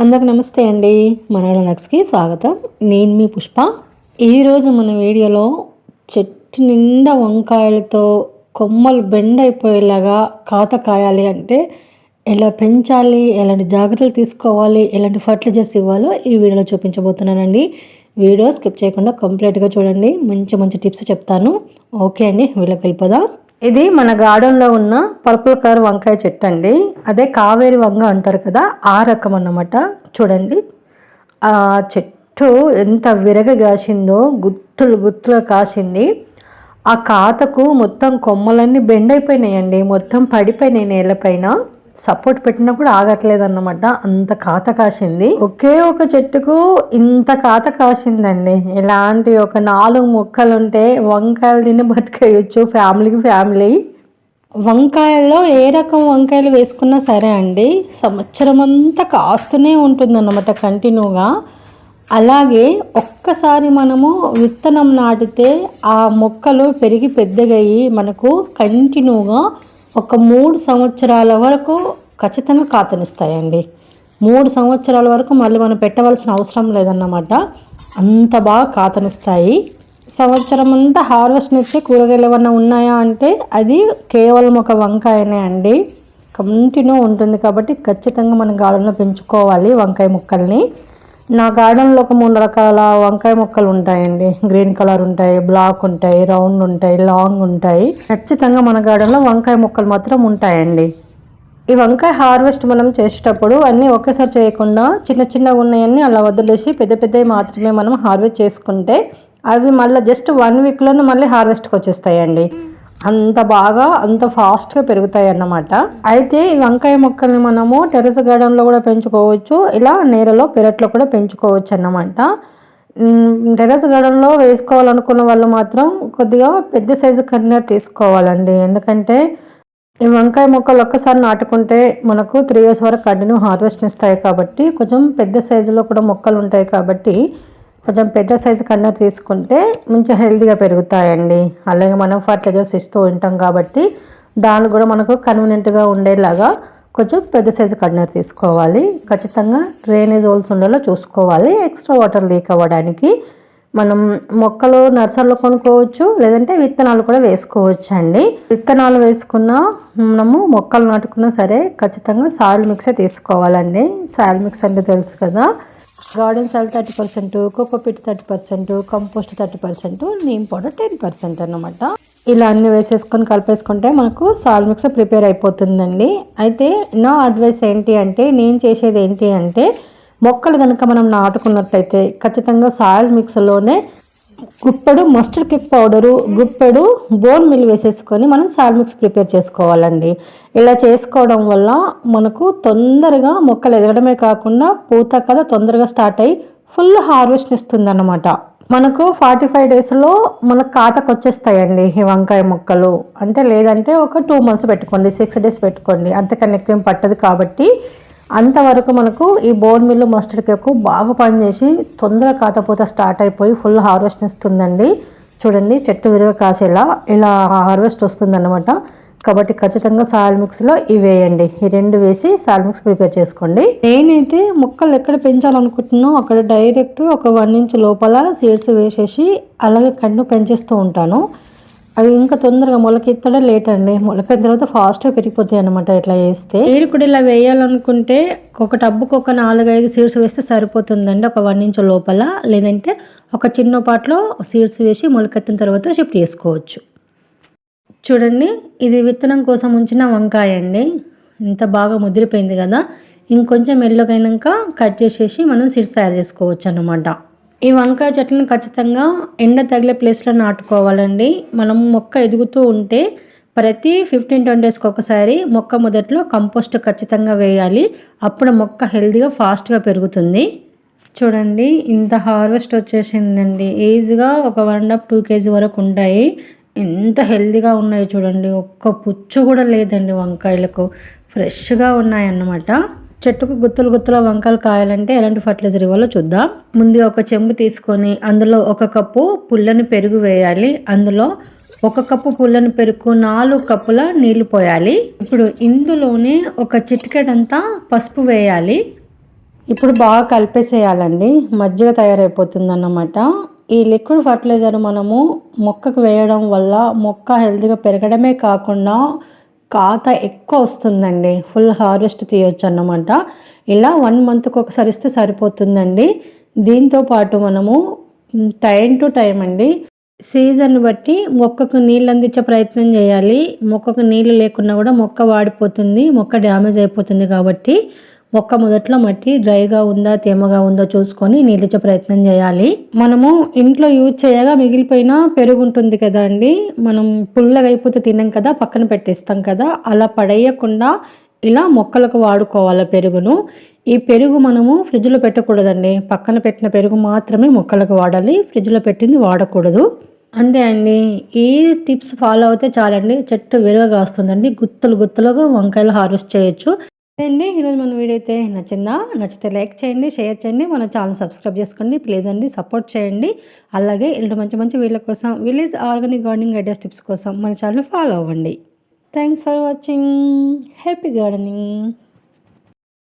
అందరికి నమస్తే అండి. మనోళ్ళ నక్స్కి స్వాగతం. నేను మీ పుష్ప. ఈరోజు మన వీడియోలో చెట్టు నిండా వంకాయలతో కొమ్మలు బెండ్ అయిపోయేలాగా కాత కాయాలి అంటే ఎలా పెంచాలి, ఎలాంటి జాగ్రత్తలు తీసుకోవాలి, ఎలాంటి ఫర్టిలైజర్స్ ఇవ్వాలో ఈ వీడియోలో చూపించబోతున్నానండి. వీడియో స్కిప్ చేయకుండా కంప్లీట్గా చూడండి. మంచి మంచి టిప్స్ చెప్తాను. ఓకే అండి, వీళ్ళకి వెళ్ళిపోదాం. ఇది మన గార్డెన్లో ఉన్న పర్పుల్ కలర్ వంకాయ చెట్టు అండి. అదే కావేరి వంగ అంటారు కదా, ఆ రకం అన్నమాట. చూడండి ఆ చెట్టు ఎంత విరగ కాసిందో, గుత్తులు గుత్తులు కాసింది. ఆ కాతకు మొత్తం కొమ్మలన్నీ బెండ్ అయిపోయినాయండి, మొత్తం పడిపోయినాయి నేలపైన. సపోర్ట్ పెట్టినా కూడా ఆగట్లేదు అన్నమాట, అంత కాత కాసింది. ఒకే ఒక చెట్టుకు ఇంత కాత కాసిందండి. ఇలాంటి ఒక 4 మొక్కలు ఉంటే వంకాయలు తిని బతికేయచ్చు ఫ్యామిలీకి ఫ్యామిలీ. వంకాయల్లో ఏ రకం వంకాయలు వేసుకున్నా సరే అండి, సంవత్సరం అంతా కాస్తూనే ఉంటుందన్నమాట కంటిన్యూగా. అలాగే ఒక్కసారి మనము విత్తనం నాటితే ఆ మొక్కలు పెరిగి పెద్దగయ్యి మనకు కంటిన్యూగా ఒక 3 సంవత్సరాల వరకు ఖచ్చితంగా కాతనిస్తాయండి. 3 సంవత్సరాల వరకు మళ్ళీ మనం పెట్టవలసిన అవసరం లేదన్నమాట, అంత బాగా కాతనిస్తాయి. సంవత్సరం అంతా హార్వెస్ట్నిచ్చే కూరగాయలు ఏమన్నా ఉన్నాయా అంటే అది కేవలం ఒక వంకాయనే అండి. కంటిన్యూ ఉంటుంది కాబట్టి ఖచ్చితంగా మన గార్డెన్లో పెంచుకోవాలి వంకాయ మొక్కల్ని. నా గార్డెన్లో ఒక 3 రకాల వంకాయ మొక్కలు ఉంటాయండి. గ్రీన్ కలర్ ఉంటాయి, బ్లాక్ ఉంటాయి, రౌండ్ ఉంటాయి, లాంగ్ ఉంటాయి. ఖచ్చితంగా మన గార్డెన్లో వంకాయ మొక్కలు మాత్రం ఉంటాయండి. ఈ వంకాయ హార్వెస్ట్ మనం చేసేటప్పుడు అన్నీ ఒకేసారి చేయకుండా చిన్న చిన్నగా ఉన్నాయన్నీ అలా వదిలేసి పెద్ద పెద్దవి మాత్రమే మనం హార్వెస్ట్ చేసుకుంటే అవి మళ్ళీ జస్ట్ 1 వీక్లోనే మళ్ళీ హార్వెస్ట్కి వచ్చేస్తాయండి. అంత బాగా అంత ఫాస్ట్గా పెరుగుతాయి అన్నమాట. అయితే ఈ వంకాయ మొక్కల్ని మనము టెర్రస్ గార్డెన్లో కూడా పెంచుకోవచ్చు, ఇలా నేలలో పెరట్లో కూడా పెంచుకోవచ్చు అన్నమాట. టెర్రస్ గార్డెన్లో వేసుకోవాలనుకున్న వాళ్ళు మాత్రం కొద్దిగా పెద్ద సైజు కంటైనర్ తీసుకోవాలండి. ఎందుకంటే ఈ వంకాయ మొక్కలు ఒక్కసారి నాటుకుంటే మనకు 3 years వరకు కంటిన్యూ హార్వెస్ట్ ఇస్తాయి కాబట్టి కొంచెం పెద్ద సైజులో కూడా మొక్కలు ఉంటాయి కాబట్టి కొంచెం పెద్ద సైజు కంటైనర్ తీసుకుంటే మంచిగా హెల్తీగా పెరుగుతాయండి. అలాగే మనం ఫర్టిలైజర్స్ ఇస్తూ ఉంటాం కాబట్టి దాన్ని కూడా మనకు కన్వీనియంట్గా ఉండేలాగా కొంచెం పెద్ద సైజు కంటైనర్ తీసుకోవాలి. ఖచ్చితంగా డ్రైనేజ్ హోల్స్ ఉండేలా చూసుకోవాలి, ఎక్స్ట్రా వాటర్ లీక్ అవ్వడానికి. మనం మొక్కలు నర్సరీలో కొనుక్కోవచ్చు, లేదంటే విత్తనాలు కూడా వేసుకోవచ్చు అండి. విత్తనాలు వేసుకున్న మనము మొక్కలు నాటుకున్నా సరే ఖచ్చితంగా సాయిల్ మిక్సే తీసుకోవాలండి. సాయిల్ మిక్స్ అంటే తెలుసు కదా, garden soil 30%, cocopeat 30%, compost 30%, neem powder 10% అన్నమాట. ఇలా అన్ని వేసేసుకొని కలిపేసుకుంటే మనకు సాయిల్ మిక్స్ ప్రిపేర్ అయిపోతుందండి. అయితే నా అడ్వైస్ ఏంటి అంటే, నేను చేసేది ఏంటి అంటే, మొక్కలు కనుక మనం నాటుకున్నట్లయితే ఖచ్చితంగా సాయిల్ మిక్స్లోనే గుప్పెడు మస్టర్డ్ కేక్ పౌడరు, గుప్పెడు బోన్ మిల్ వేసేసుకొని మనం సాయిల్ మిక్స్ ప్రిపేర్ చేసుకోవాలండి. ఇలా చేసుకోవడం వల్ల మనకు తొందరగా మొక్కలు ఎదగడమే కాకుండా పూత కదా తొందరగా స్టార్ట్ అయ్యి ఫుల్ హార్వెస్ట్ ఇస్తుంది అన్నమాట. మనకు 45 daysలో మనకు కాతకు వచ్చేస్తాయండి ఈ వంకాయ మొక్కలు. అంటే లేదంటే ఒక 2 months పెట్టుకోండి, 6 days పెట్టుకోండి, అంతకన్నా ఎక్కువ పట్టదు. కాబట్టి అంతవరకు మనకు ఈ బోన్ మిల్లు మస్టర్డ్ కేక్ బాగా పనిచేసి తొందరగా కాతపూత స్టార్ట్ అయిపోయి ఫుల్ హార్వెస్ట్ ఇస్తుందండి. చూడండి చెట్టు విరగ కాసేలా ఇలా హార్వెస్ట్ వస్తుందన్నమాట. కాబట్టి ఖచ్చితంగా సాయిల్ మిక్స్లో ఇవి వేయండి. ఈ 2 వేసి సాయిల్ మిక్స్ ప్రిపేర్ చేసుకోండి. నేనైతే మొక్కలు ఎక్కడ పెంచాలనుకుంటున్నానో అక్కడ డైరెక్ట్ ఒక 1 inch లోపల సీడ్స్ వేసేసి అలాగే కన్ను పెంచేస్తూ ఉంటాను. అవి ఇంకా తొందరగా మొలకెత్తడం లేట్ అండి, మొలకెత్తిన తర్వాత ఫాస్ట్గా పెరిగిపోతాయి అనమాట ఇట్లా వేస్తే. మీరు కూడా ఇలా వేయాలనుకుంటే ఒక టబ్బుకు ఒక 4-5 సీడ్స్ వేస్తే సరిపోతుందండి, ఒక 1 inch లోపల. లేదంటే ఒక చిన్న పాట్లో సీడ్స్ వేసి మొలకెత్తిన తర్వాత షిఫ్ట్ చేసుకోవచ్చు. చూడండి ఇది విత్తనం కోసం ఉంచిన వంకాయ అండి, ఇంత బాగా ముదిరిపోయింది కదా. ఇంకొంచెం ఎల్లోగైనాక కట్ చేసేసి మనం సీడ్స్ తయారు చేసుకోవచ్చు అన్నమాట. ఈ వంకాయ చెట్లను ఖచ్చితంగా ఎండ తగిలే ప్లేస్లో నాటుకోవాలండి. మనం మొక్క ఎదుగుతూ ఉంటే ప్రతి 15-20 daysకి ఒకసారి మొక్క మొదట్లో కంపోస్ట్ ఖచ్చితంగా వేయాలి. అప్పుడు మొక్క హెల్తీగా ఫాస్ట్గా పెరుగుతుంది. చూడండి ఇంత హార్వెస్ట్ వచ్చేసిందండి. ఈజీగా ఒక 1.5-2 kg వరకు ఉంటాయి. ఎంత హెల్తీగా ఉన్నాయో చూడండి, ఒక్క పుచ్చు కూడా లేదండి వంకాయలకు, ఫ్రెష్గా ఉన్నాయన్నమాట. చెట్టుకు గుత్తులు గుత్తుల వంకాయలు కాయాలంటే ఎలాంటి ఫర్టిలైజర్ ఇవ్వాలో చూద్దాం. ముందుగా ఒక చెంబు తీసుకొని అందులో 1 కప్పు పుల్లని పెరుగు వేయాలి. అందులో 1 కప్పు పుల్లని పెరుగు 4 కప్పుల నీళ్లు పోయాలి. ఇప్పుడు ఇందులోనే ఒక చిటికెడంతా పసుపు వేయాలి. ఇప్పుడు బాగా కలిపేసేయాలండి, మజ్జిగ తయారైపోతుంది అన్నమాట. ఈ లిక్విడ్ ఫర్టిలైజర్ మనము మొక్కకు వేయడం వల్ల మొక్క హెల్తీగా పెరగడమే కాకుండా కాత ఎక్కువ వస్తుందండి, ఫుల్ హార్వెస్ట్ తీయొచ్చు అన్నమాట. ఇలా 1 మంత్కి ఒకసారి ఇస్తే సరిపోతుందండి. దీంతో పాటు మనము టైం టు టైం అండి, సీజన్ బట్టి మొక్కకు నీళ్ళు అందించే ప్రయత్నం చేయాలి. మొక్కకు నీళ్ళు లేకున్నా కూడా మొక్క వాడిపోతుంది, మొక్క డ్యామేజ్ అయిపోతుంది. కాబట్టి మొక్క మొదట్లో మట్టి డ్రైగా ఉందా తేమగా ఉందో చూసుకొని నీళ్ళిచ్చే ప్రయత్నం చేయాలి. మనము ఇంట్లో యూజ్ చేయగా మిగిలిపోయిన పెరుగు ఉంటుంది కదా అండి, మనం పుల్లగా అయిపోతే తినం కదా, పక్కన పెట్టేస్తాం కదా, అలా పడేయకుండా ఇలా మొక్కలకు వాడుకోవాలి పెరుగును. ఈ పెరుగు మనము ఫ్రిడ్జ్లో పెట్టకూడదండి, పక్కన పెట్టిన పెరుగు మాత్రమే మొక్కలకు వాడాలి, ఫ్రిడ్జ్లో పెట్టింది వాడకూడదు. అంతే అండి, ఈ టిప్స్ ఫాలో అవుతే చాలండి, చెట్టు విరగగా వస్తుందండి, గుత్తులు గుత్తులుగా వంకాయలు హార్వెస్ట్ చేయొచ్చు అండి. ఈరోజు మన వీడియో అయితే నచ్చితే లైక్ చేయండి, షేర్ చేయండి, మన ఛానల్ సబ్స్క్రైబ్ చేసుకోండి ప్లీజ్ అండి, సపోర్ట్ చేయండి. అలాగే ఇలాంటి మంచి మంచి వీడియోల కోసం, village organic gardening ideas tips కోసం మన ఛానల్ ఫాలో అవ్వండి. Thanks for watching. Happy gardening.